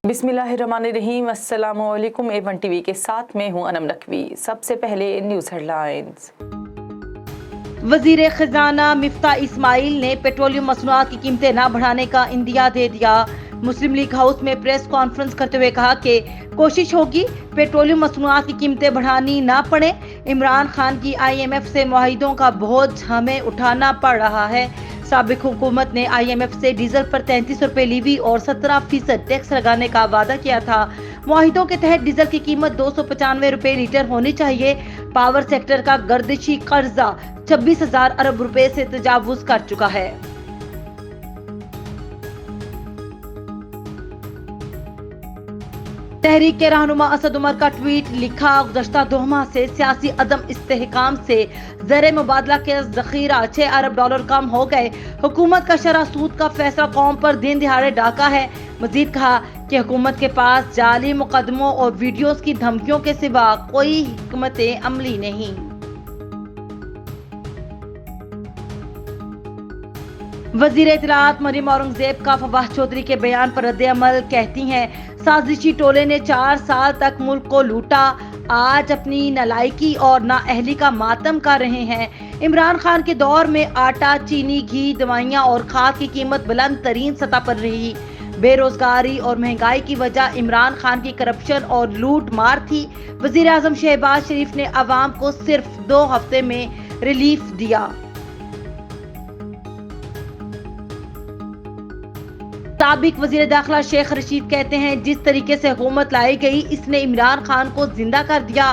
बिस्मिल्लाहिर्रहमानिर्रहीम। अस्सलामु अलैकुम। A1 टीवी के साथ मैं हूं अनम नकवी। सबसे पहले न्यूज़ हेडलाइंस। वजीर खजाना मिफ्ता इस्माइल ने पेट्रोलियम मसनूआत की कीमतें न बढ़ाने का इंदिया दे दिया। मुस्लिम लीग हाउस में प्रेस कॉन्फ्रेंस करते हुए कहा कि कोशिश होगी पेट्रोलियम मसनूआत की कीमतें बढ़ानी ना पड़े। इमरान खान की IMF से मुआहिदों का बोझ हमें उठाना पड़ रहा है। साबिक हुकूमत ने IMF से डीजल पर 33 रुपए लीवी और 17% टैक्स लगाने का वादा किया था। मुआहिदों के तहत डीजल की कीमत 295 रुपए लीटर होनी चाहिए। पावर सेक्टर का गर्दिशी कर्जा 26,000 अरब रुपए से तजावुज कर चुका है। तहरीक के रहनुमा असद उमर का ट्वीट लिखा, गुज़श्ता 2 माह से सियासी अदम इस्तेहकाम से ज़र मुबादला के ज़ख़ीरा 6 अरब डॉलर कम हो गए। हुकूमत का शरह सूद का फैसला कौम पर दिन दिहाड़े डाका है। मजीद कहा कि हुकूमत के पास जाली मुकदमों और वीडियोस की धमकियों के सिवा कोई हिकमत अमली नहीं। वजीर इत्तलाआत मरियम औरंगजेब का फवाद चौधरी के बयान पर रद्द-ए-अमल। कहती हैं, साजिशी टोले ने 4 साल तक मुल्क को लूटा, आज अपनी नालायकी और नाअहली का मातम कर रहे हैं। इमरान खान के दौर में आटा, चीनी, घी, दवाइयाँ और खाद की कीमत बुलंद तरीन सतह पर रही। बेरोजगारी और महंगाई की वजह इमरान खान की करप्शन और लूट मार थी। वजीर आजम शहबाज शरीफ ने अवाम को सिर्फ 2 हफ्ते में रिलीफ दिया। साबिक वजीर दाखिला शेख रशीद कहते हैं, जिस तरीके से हुकूमत लाई गई इसने इमरान खान को जिंदा कर दिया।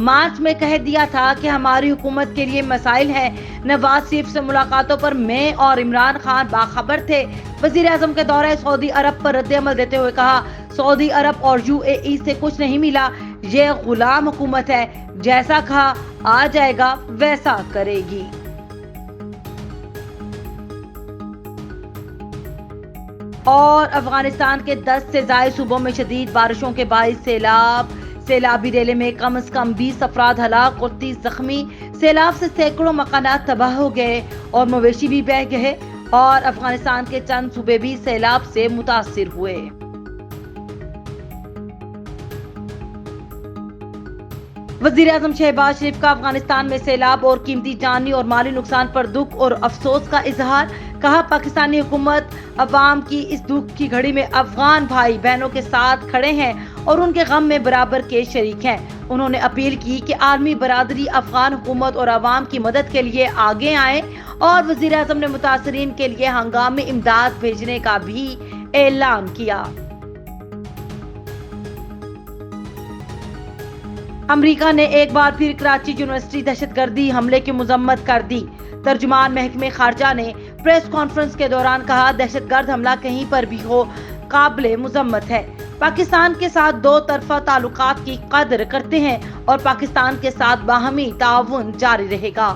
मार्च में कह दिया था कि हमारी हुकूमत के लिए मसाइल है। नवाज शरीफ से मुलाकातों पर मैं और इमरान खान बाखबर थे। वजीर आजम के दौरे सऊदी अरब पर रद्द-ए-अमल देते हुए कहा, सऊदी अरब और UAE से कुछ नहीं मिला। ये गुलाम हुकूमत है, जैसा कहा आ जाएगा वैसा करेगी। और अफगानिस्तान के 10 से ज्यादा सूबों में शदीद बारिशों के बाइस सैलाबी रेले में कम से कम 20 अफराद हलाक और 30 जख्मी। सैलाब से सैकड़ों मकानात तबाह हो गए और मवेशी भी बह गए और अफगानिस्तान के चंद सूबे भी सैलाब से मुतासिर हुए। वजीर आजम शहबाज शरीफ का अफगानिस्तान में सैलाब और कीमती जानी और माली नुकसान पर दुख और अफसोस का इजहार। कहा, पाकिस्तानी हुकूमत अवाम की इस दुख की घड़ी में अफगान भाई बहनों के साथ खड़े हैं और उनके गम में बराबर के शरीक हैं। उन्होंने अपील की कि आर्मी बरादरी अफगान हुकूमत और अवाम की मदद के लिए आगे आए और वजीर आजम ने मुतासरीन के लिए हंगामी इमदाद भेजने का भी ऐलान किया। अमेरिका ने एक बार फिर कराची यूनिवर्सिटी दहशतगर्दी हमले की मजम्मत कर दी। तर्जुमान महकमे खारजा ने प्रेस कॉन्फ्रेंस के दौरान कहा, दहशतगर्द हमला कहीं पर भी हो काबिले मुजम्मत है। पाकिस्तान के साथ 2 तरफा ताल्लुकात की कदर करते हैं और पाकिस्तान के साथ बाहमी ताउन जारी रहेगा।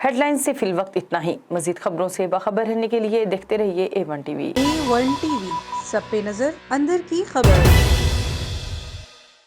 हेडलाइंस से फिल वक्त इतना ही। मजीद खबरों से बाखबर रहने के लिए देखते रहिए A1 टीवी। A1 टीवी, सब पे नजर, अंदर की खबर।